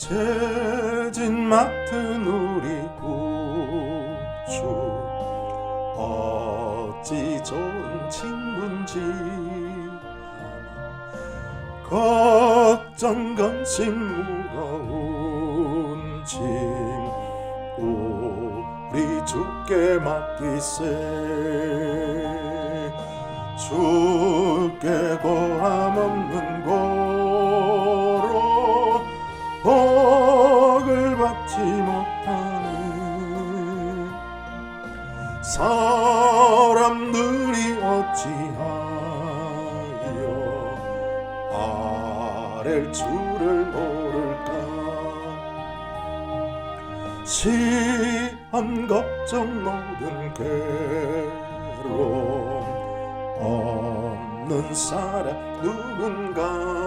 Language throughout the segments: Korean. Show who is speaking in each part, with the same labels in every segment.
Speaker 1: 죄진 맡은 우리 구주 어찌 좋은 친구인지 걱정 근심 무거운 짐 우리 주께 맡기세 주께 고함 없는 고로 복을 받지 못하는 사람들이 어찌하여 아랠 줄을 모를까 시험 걱정 모든 괴로움 없는 사람 누군가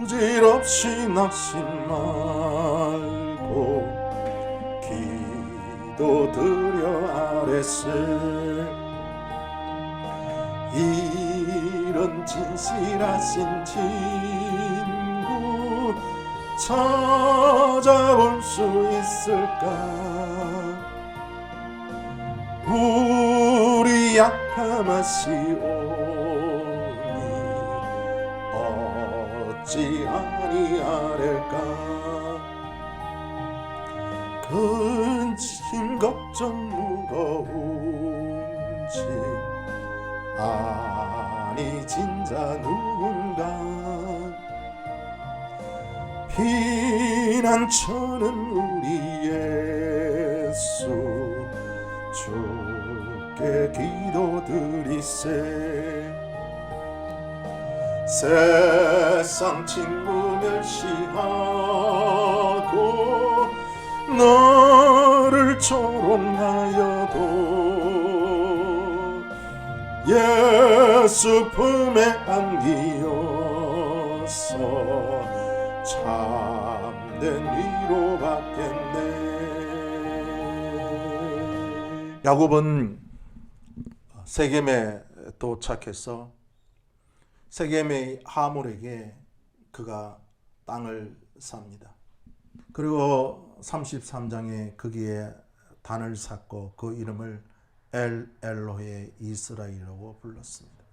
Speaker 1: 부질없이 낙심 말고 기도드려 아뢰세 이런 진실하신 친구 찾아볼 수 있을까 우리 약함 아시오니 어찌 아니하랴까 근심 걱정 무거운 짐 아니 진자 누군가 피난처는 우리 예수 주께 기도드리세 세상 친구 멸시하고 너를 조롱하여도 예수 품에 안기어서 참된 위로 받겠네. 야곱은 세겜에 도착해서 세겜의 하몰에게 그가 땅을 삽니다. 그리고 33장에 거기에 단을 샀고 그 이름을 엘로헤 이스라엘이라고 불렀습니다.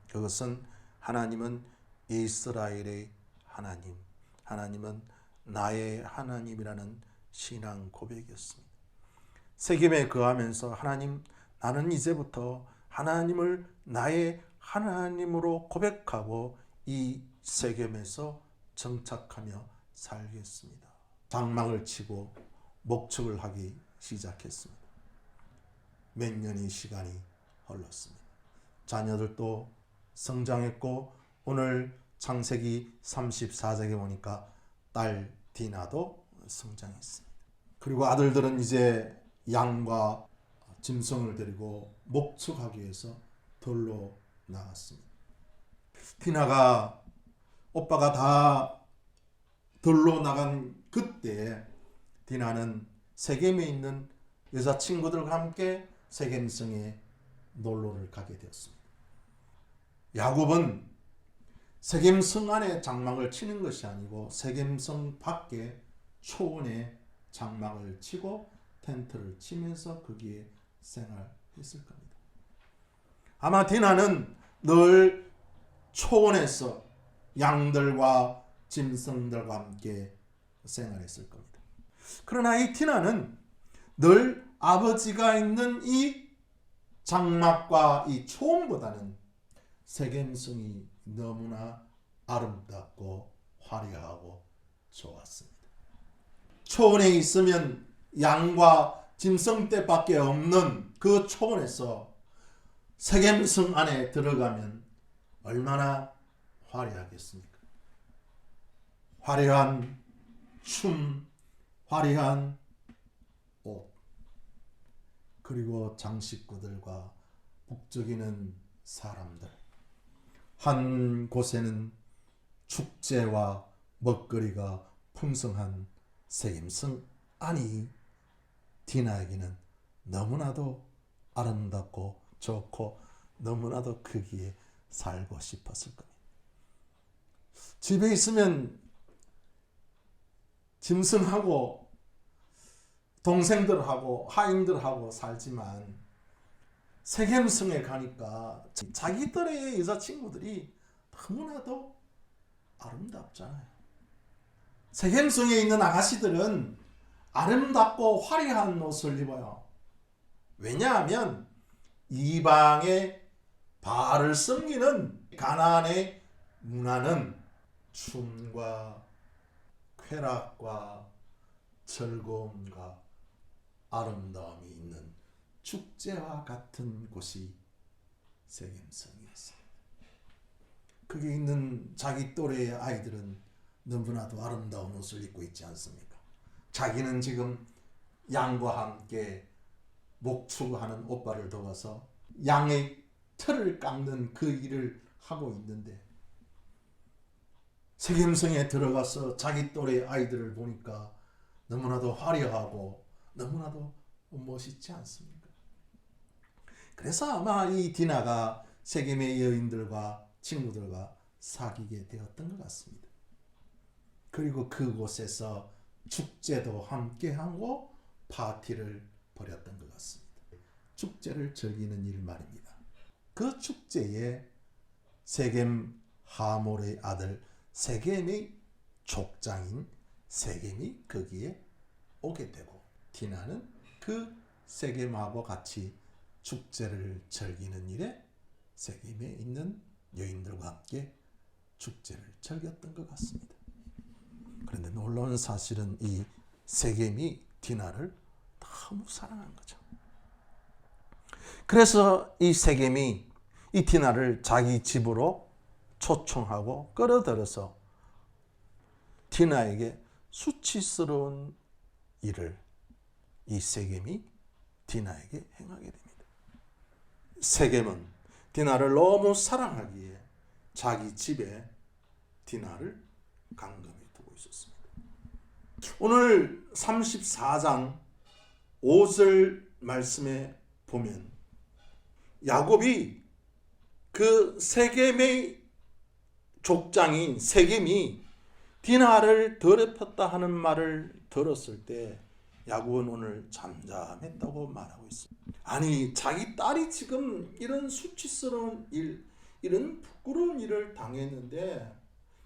Speaker 1: 그것은 하나님은 이스라엘의 하나님, 하나님은 나의 하나님이라는 신앙 고백이었습니다. 세겜에 거하면서 하나님, 나는 이제부터 하나님을 나의 하나님으로 고백하고 이 세겜에서 정착하며 살겠습니다. 장막을 치고 목축을 하기 시작했습니다. 몇 년의 시간이 흘렀습니다. 자녀들도 성장했고 오늘 창세기 34장에 보니까 딸 디나도 성장했습니다. 그리고 아들들은 이제 양과 짐승을 데리고 목축하기 위해서 들로 나갔습니다. 디나가 오빠가 다 들로 나간 그때 디나는 세겜에 있는 여자친구들과 함께 세겜성에 놀러를 가게 되었습니다. 야곱은 세겜성 안에 장막을 치는 것이 아니고 세겜성 밖에 초원에 장막을 치고 텐트를 치면서 거기에 생활했을 겁니다. 아마 디나는 늘 초원에서 양들과 짐승들과 함께 생활했을 겁니다. 그러나 이 디나는 늘 아버지가 있는 이 장막과 이 초원보다는 세겜성이 너무나 아름답고 화려하고 좋았습니다. 초원에 있으면 양과 짐승떼밖에 없는 그 초원에서 세겜성 안에 들어가면 얼마나 화려하겠습니까? 화려한 춤, 화려한 옷, 그리고 장식구들과 북적이는 사람들. 한 곳에는 축제와 먹거리가 풍성한 세겜성 안이 디나에게는 너무나도 아름답고 좋고 너무나도 거기에 살고 싶었을 겁니다. 집에 있으면 짐승하고 동생들하고 하인들하고 살지만 세겜성에 가니까 자기 또래의 여자친구들이 너무나도 아름답잖아요. 세겜성에 있는 아가씨들은 아름답고 화려한 옷을 입어요. 왜냐하면 이방의 바알을 섬기는 가나안의 문화는 춤과 쾌락과 즐거움과 아름다움이 있는 축제와 같은 곳이 세겜성이었어요. 거기 있는 자기 또래의 아이들은 너무나도 아름다운 옷을 입고 있지 않습니까? 자기는 지금 양과 함께 목축하는 오빠를 도와서 양의 털을 깎는 그 일을 하고 있는데 세겜성에 들어가서 자기 또래의 아이들을 보니까 너무나도 화려하고 너무나도 멋있지 않습니까? 그래서 아마 이 디나가 세겜의 여인들과 친구들과 사귀게 되었던 것 같습니다. 그리고 그곳에서 축제도 함께하고 파티를 벌였던 것 같습니다. 축제를 즐기는 일 말입니다. 그 축제에 세겜 하몰의 아들 세겜의 족장인 세겜이 거기에 오게 되고 디나는 그 세겜하고 같이 축제를 즐기는 일에 세겜에 있는 여인들과 함께 축제를 즐겼던 것 같습니다. 그런데 놀라운 사실은 이 세겜이 디나를 너무 사랑한 거죠. 그래서 이 세겜이 이 디나를 자기 집으로 초청하고 끌어들여서 디나에게 수치스러운 일을 이 세겜이 디나에게 행하게 됩니다. 세겜은 디나를 너무 사랑하기에 자기 집에 디나를 감금해 두고 있었습니다. 오늘 34장 5절 말씀에 보면 야곱이 그 세겜의 족장인 세겜이 디나를 더럽혔다 하는 말을 들었을 때 야곱은 오늘 잠잠했다고 말하고 있습니다. 아니 자기 딸이 지금 이런 수치스러운 일, 이런 부끄러운 일을 당했는데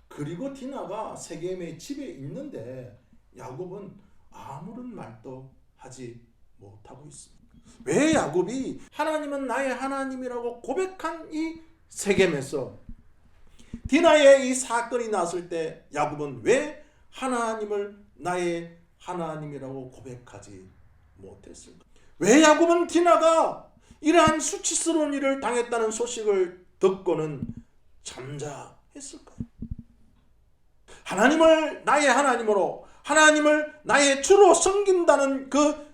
Speaker 1: 그리고 디나가 세겜의 집에 있는데 야곱은 아무런 말도 하지 못하고 있습니다. 왜 야곱이 하나님은 나의 하나님이라고 고백한 이 세겜에서 디나의 이 사건이 났을 때 야곱은 왜 하나님을 나의 하나님이라고 고백하지 못했을까? 왜 야곱은 디나가 이러한 수치스러운 일을 당했다는 소식을 듣고는 잠잠했을까요? 하나님을 나의 하나님으로, 하나님을 나의 주로 섬긴다는 그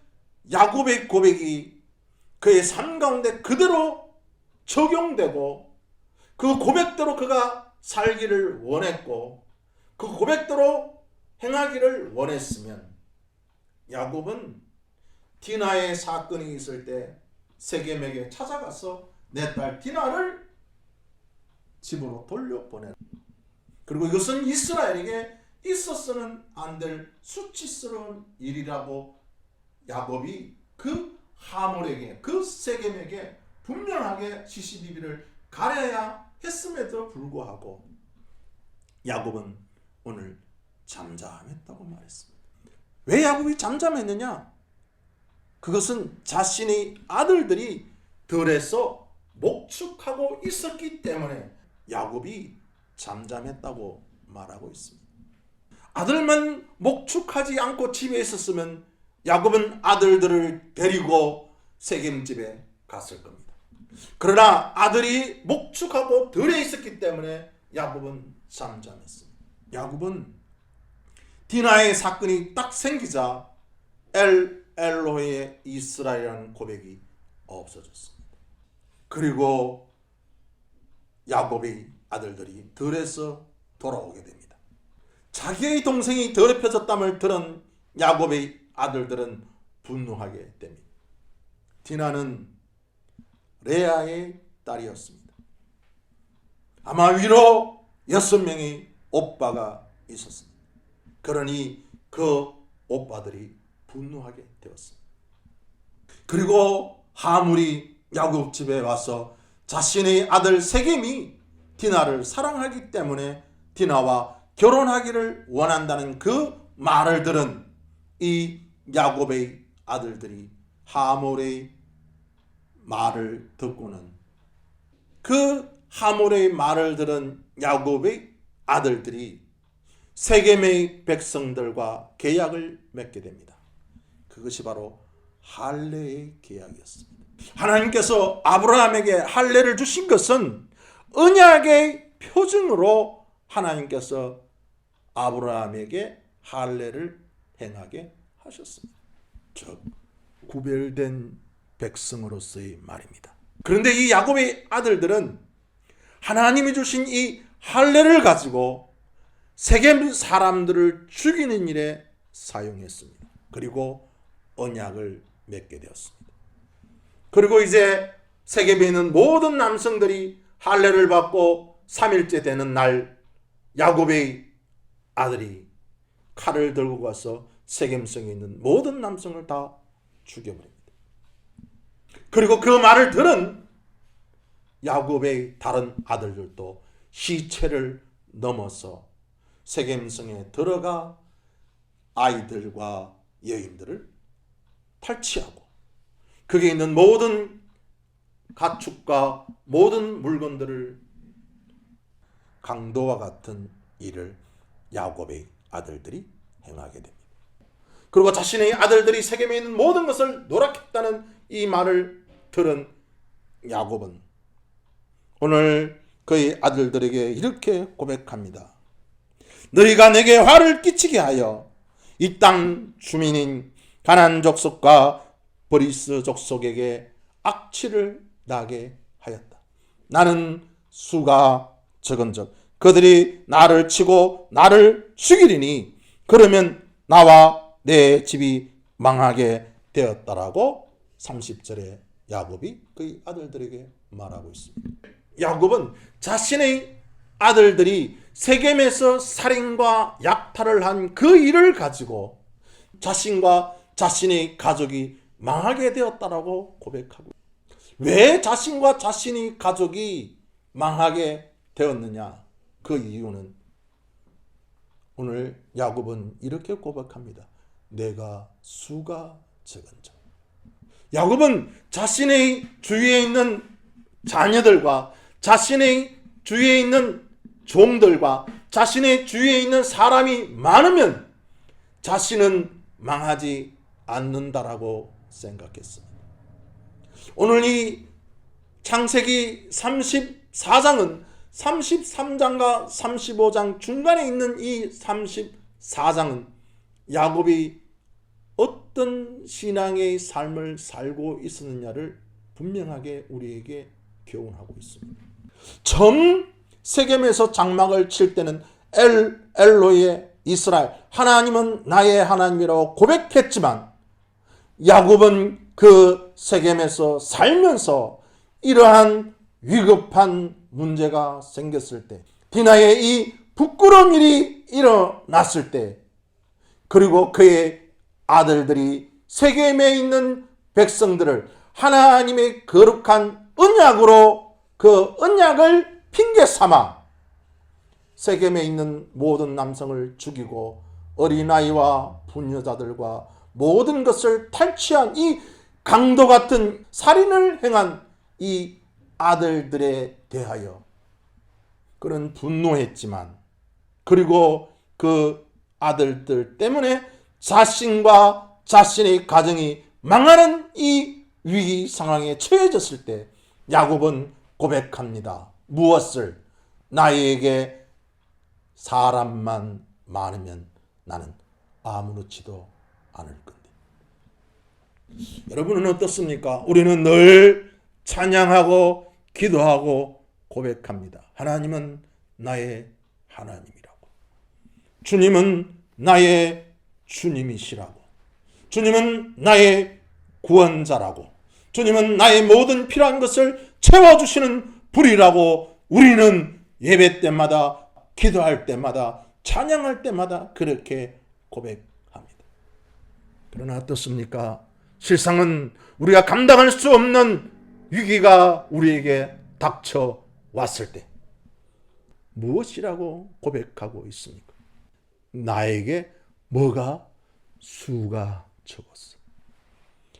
Speaker 1: 야곱의 고백이 그의 삶 가운데 그대로 적용되고 그 고백대로 그가 살기를 원했고 그 고백대로 행하기를 원했으면 야곱은 디나의 사건이 있을 때 세겜에게 찾아가서 내 딸 디나를 집으로 돌려보내라. 그리고 이것은 이스라엘에게 있어서는 안 될 수치스러운 일이라고 야곱이 그 하몰에게, 그 세겜에게 분명하게 시시비비를 가려야 했음에도 불구하고 야곱은 오늘 잠잠했다고 말했습니다. 왜 야곱이 잠잠했느냐? 그것은 자신의 아들들이 들에서 목축하고 있었기 때문에 야곱이 잠잠했다고 말하고 있습니다. 아들만 목축하지 않고 집에 있었으면 야곱은 아들들을 데리고 세겜 집에 갔을 겁니다. 그러나 아들이 목축하고 들에 있었기 때문에 야곱은 잠잠했습니다. 야곱은 디나의 사건이 딱 생기자 엘로헤 이스라엘이라는 고백이 없어졌습니다. 그리고 야곱의 아들들이 들에서 돌아오게 됩니다. 자기의 동생이 더럽혀졌담을 들은 야곱의 아들들은 분노하게 됩니다. 디나는 레아의 딸이었습니다. 아마 위로 6명의 오빠가 있었습니다. 그러니 그 오빠들이 분노하게 되었습니다. 그리고 하물이 야곱 집에 와서 자신의 아들 세겜이 디나를 사랑하기 때문에 디나와 결혼하기를 원한다는 그 말을 들은 이 야곱의 아들들이 하몰의 말을 듣고는 그 하몰의 말을 들은 야곱의 아들들이 세겜의 백성들과 계약을 맺게 됩니다. 그것이 바로 할례의 계약이었습니다. 하나님께서 아브라함에게 할례를 주신 것은 언약의 표징으로 하나님께서 아브라함에게 할례를 행하게 하셨습니다. 즉 구별된 백성으로서의 말입니다. 그런데 이 야곱의 아들들은 하나님이 주신 이 할례를 가지고 세겜 사람들을 죽이는 일에 사용했습니다. 그리고 언약을 맺게 되었습니다. 그리고 이제 세겜에 있는 모든 남성들이 할례를 받고 3일째 되는 날 야곱의 아들이 칼을 들고 가서 세겜성에 있는 모든 남성을 다 죽여버립니다. 그리고 그 말을 들은 야곱의 다른 아들들도 시체를 넘어서 세겜성에 들어가 아이들과 여인들을 탈취하고 거기에 있는 모든 가축과 모든 물건들을 강도와 같은 일을 야곱의 아들들이 행하게 됩니다. 그리고 자신의 아들들이 세겜에 있는 모든 것을 노력했다는 이 말을 들은 야곱은 오늘 그의 아들들에게 이렇게 고백합니다. 너희가 내게 화를 끼치게 하여 이 땅 주민인 가나안 족속과 브리스 족속에게 악취를 나게 하였다. 나는 수가 적은즉 그들이 나를 치고 나를 죽이리니 그러면 나와 내 집이 망하게 되었다라고 30절에 야곱이 그의 아들들에게 말하고 있습니다. 야곱은 자신의 아들들이 세겜에서 살인과 약탈을 한 그 일을 가지고 자신과 자신의 가족이 망하게 되었다라고 고백하고, 왜 자신과 자신의 가족이 망하게 되었느냐? 그 이유는 오늘 야곱은 이렇게 고백합니다. 내가 수가 적은즉. 야곱은 자신의 주위에 있는 자녀들과 자신의 주위에 있는 종들과 자신의 주위에 있는 사람이 많으면 자신은 망하지 않는다라고 생각했습니다. 오늘 이 창세기 34장은 33장과 35장 중간에 있는 이 34장은 야곱이 어떤 신앙의 삶을 살고 있었느냐를 분명하게 우리에게 교훈하고 있습니다. 처음 세겜에서 장막을 칠 때는 엘로의 이스라엘, 하나님은 나의 하나님이라고 고백했지만 야곱은 그 세겜에서 살면서 이러한 위급한 문제가 생겼을 때, 디나의 이 부끄러운 일이 일어났을 때, 그리고 그의 아들들이 세겜에 있는 백성들을 하나님의 거룩한 언약으로 그 언약을 핑계 삼아 세겜에 있는 모든 남성을 죽이고 어린아이와 부녀자들과 모든 것을 탈취한 이 강도 같은 살인을 행한 이 아들들에 대하여 그는 분노했지만, 그리고 그 아들들 때문에 자신과 자신의 가정이 망하는 이 위기 상황에 처해졌을 때 야곱은 고백합니다. 무엇을? 나에게 사람만 많으면 나는 아무렇지도 않을 건데. 여러분은 어떻습니까? 우리는 늘 찬양하고 기도하고 고백합니다. 하나님은 나의 하나님이라고. 주님은 나의 주님이시라고. 주님은 나의 구원자라고, 주님은 나의 모든 필요한 것을 채워주시는 분이라고 우리는 예배 때마다, 기도할 때마다, 찬양할 때마다 그렇게 고백합니다. 그러나 어떻습니까? 실상은 우리가 감당할 수 없는 위기가 우리에게 닥쳐왔을 때 무엇이라고 고백하고 있습니까? 나에게 뭐가 수가 적었어.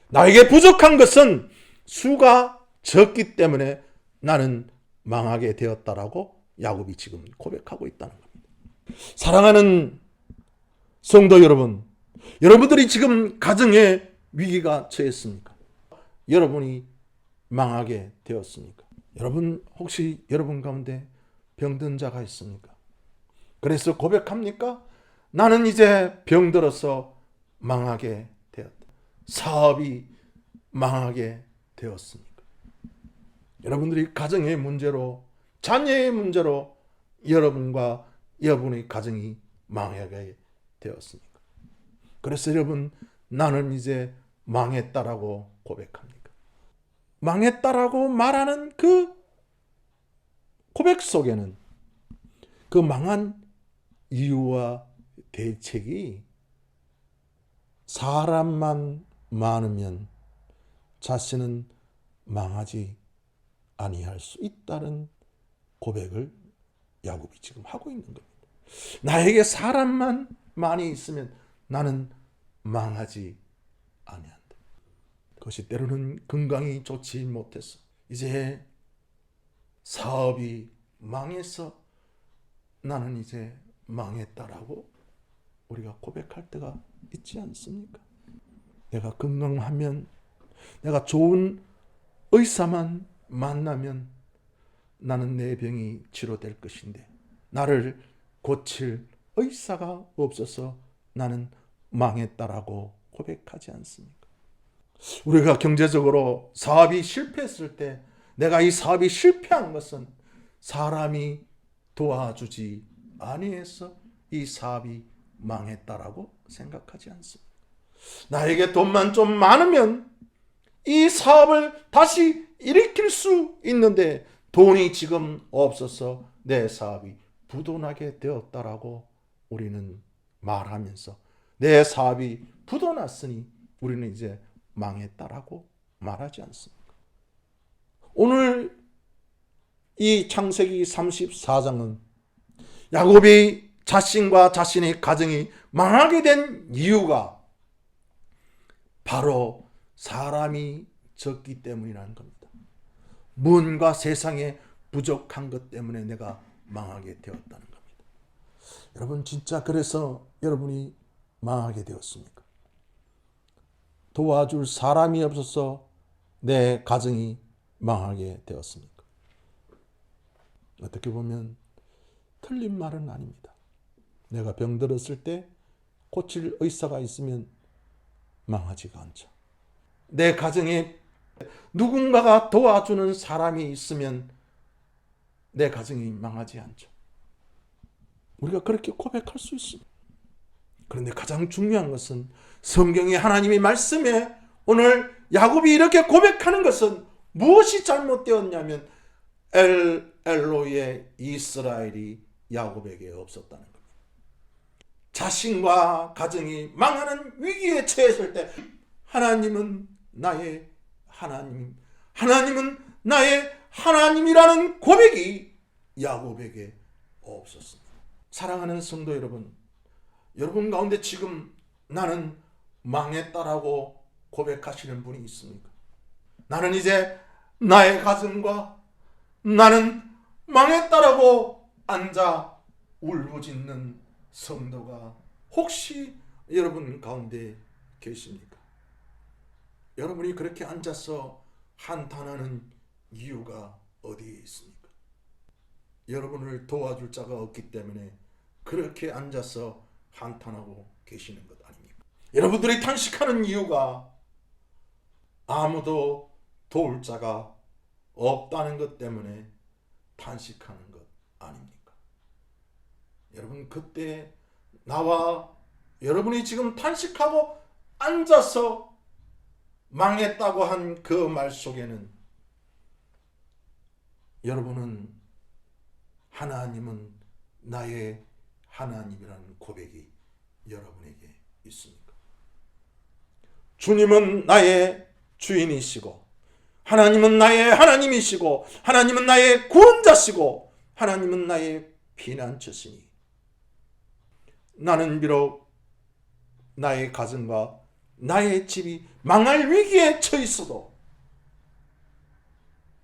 Speaker 1: 나에게 부족한 것은 수가 적기 때문에 나는 망하게 되었다라고 야곱이 지금 고백하고 있다는 겁니다. 사랑하는 성도 여러분, 여러분들이 지금 가정에 위기가 처했습니까? 여러분이 망하게 되었습니까? 여러분 혹시 여러분 가운데 병든 자가 있습니까? 그래서 고백합니까? 나는 이제 병들어서 망하게 되었다. 사업이 망하게 되었습니까? 여러분들이 가정의 문제로, 자녀의 문제로 여러분과 여러분의 가정이 망하게 되었습니까? 그래서 여러분, 나는 이제 망했다라고 고백합니까? 망했다라고 말하는 그 고백 속에는 그 망한 이유와 대책이 사람만 많으면 자신은 망하지 아니할 수 있다는 고백을 야곱이 지금 하고 있는 겁니다. 나에게 사람만 많이 있으면 나는 망하지 아니한다. 그것이 때로는 건강이 좋지 못해서 이제 사업이 망해서 나는 이제 망했다라고 우리가 고백할 때가 있지 않습니까? 내가 건강하면, 내가 좋은 의사만 만나면 나는 내 병이 치료될 것인데 나를 고칠 의사가 없어서 나는 망했다라고 고백하지 않습니까? 우리가 경제적으로 사업이 실패했을 때 내가 이 사업이 실패한 것은 사람이 도와주지 아니해서 이 사업이 망했다라고 생각하지 않습니다. 나에게 돈만 좀 많으면 이 사업을 다시 일으킬 수 있는데 돈이 지금 없어서 내 사업이 부도나게 되었다라고 우리는 말하면서 내 사업이 부도났으니 우리는 이제 망했다라고 말하지 않습니까? 오늘 이 창세기 34장은 야곱이 자신과 자신의 가정이 망하게 된 이유가 바로 사람이 적기 때문이라는 겁니다. 문과 세상에 부족한 것 때문에 내가 망하게 되었다는 겁니다. 여러분 진짜 그래서 여러분이 망하게 되었습니까? 도와줄 사람이 없어서 내 가정이 망하게 되었습니까? 어떻게 보면 틀린 말은 아닙니다. 내가 병들었을 때 고칠 의사가 있으면 망하지가 않죠. 내 가정에 누군가가 도와주는 사람이 있으면 내 가정이 망하지 않죠. 우리가 그렇게 고백할 수 있습니다. 그런데 가장 중요한 것은 성경의 하나님의 말씀에 오늘 야곱이 이렇게 고백하는 것은 무엇이 잘못되었냐면 엘로의 이스라엘이 야곱에게 없었다는 겁니다. 자신과 가정이 망하는 위기에 처했을 때 하나님은 나의 하나님, 하나님은 나의 하나님이라는 고백이 야곱에게 없었습니다. 사랑하는 성도 여러분, 여러분 가운데 지금 나는 망했다라고 고백하시는 분이 있습니까? 나는 이제 나의 가정과 나는 망했다라고 앉아 울부짖는 성도가 혹시 여러분 가운데 계십니까? 여러분이 그렇게 앉아서 한탄하는 이유가 어디에 있습니까? 여러분을 도와줄 자가 없기 때문에 그렇게 앉아서 한탄하고 계시는 것 아닙니까? 여러분들이 탄식하는 이유가 아무도 도울 자가 없다는 것 때문에 탄식하는 것 아닙니까? 여러분 그때 나와 여러분이 지금 탄식하고 앉아서 망했다고 한 그 말 속에는 여러분은 하나님은 나의 하나님이라는 고백이 여러분에게 있습니까? 주님은 나의 주인이시고 하나님은 나의 하나님이시고 하나님은 나의 구원자시고 하나님은 나의 피난처시니 나는 비록 나의 가정과 나의 집이 망할 위기에 처해 있어도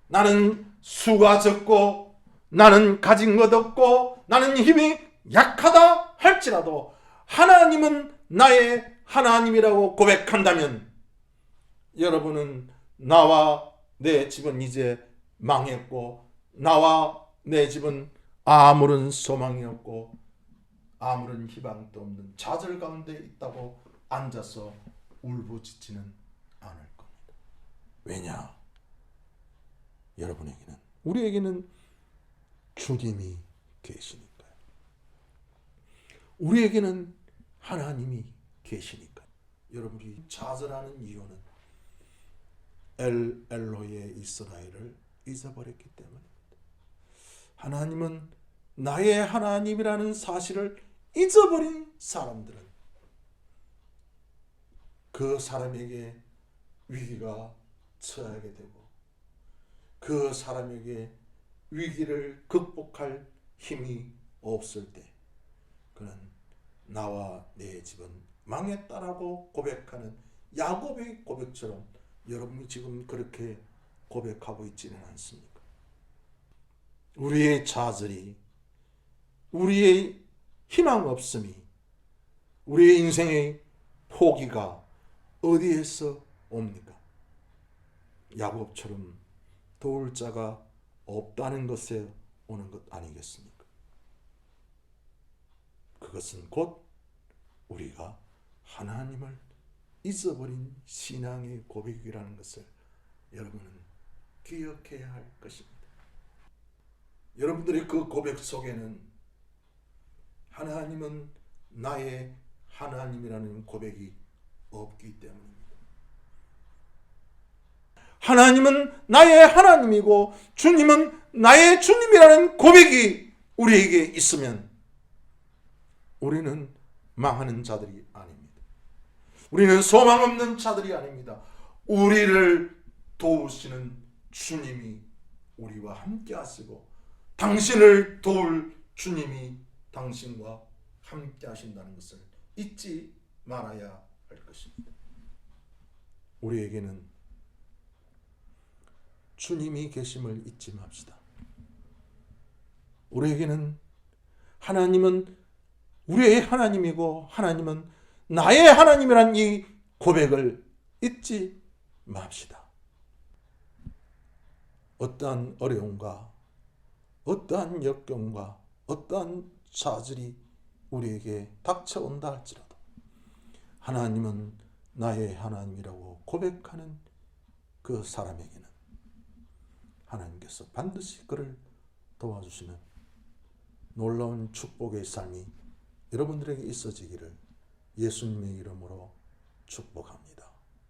Speaker 1: 나는 수가 적고 나는 가진 것 없고 나는 힘이 약하다 할지라도 하나님은 나의 하나님이라고 고백한다면 여러분은 나와 내 집은 이제 망했고 나와 내 집은 아무런 소망이 없고 아무런 희망도 없는 좌절 가운데 있다고 앉아서 울부짖지는 않을 겁니다. 왜냐? 여러분에게는 우리에게는 주님이 계시니까요. 우리에게는 하나님이 계시니까. 여러분이 좌절하는 이유는 엘로의 이스라엘을 잊어버렸기 때문입니다. 하나님은 나의 하나님이라는 사실을 잊어버린 사람들은 그 사람에게 위기가 처하게 되고 그 사람에게 위기를 극복할 힘이 없을 때 그는 나와 내 집은 망했다라고 고백하는 야곱의 고백처럼 여러분이 지금 그렇게 고백하고 있지는 않습니까? 우리의 좌절이 우리의 희망 없음이 우리의 인생의 포기가 어디에서 옵니까? 야곱처럼 도울 자가 없다는 것에 오는 것 아니겠습니까? 그것은 곧 우리가 하나님을 잊어버린 신앙의 고백이라는 것을 여러분은 기억해야 할 것입니다. 여러분들의 그 고백 속에는 하나님은 나의 하나님이라는 고백이 없기 때문입니다. 하나님은 나의 하나님이고 주님은 나의 주님이라는 고백이 우리에게 있으면 우리는 망하는 자들이 아닙니다. 우리는 소망 없는 자들이 아닙니다. 우리를 도우시는 주님이 우리와 함께 하시고 당신을 도울 주님이 당신과 함께 하신다는 것을 잊지 말아야 할 것입니다. 우리에게는 주님이 계심을 잊지 맙시다. 우리에게는 하나님은 우리의 하나님이고 하나님은 나의 하나님이란 이 고백을 잊지 맙시다. 어떠한 어려움과 어떠한 역경과 어떠한 좌절이 우리에게 닥쳐온다 할지라도 하나님은 나의 하나님이라고 고백하는 그 사람에게는 하나님께서 반드시 그를 도와주시는 놀라운 축복의 삶이 여러분들에게 있어지기를 예수님의 이름으로 축복합니다.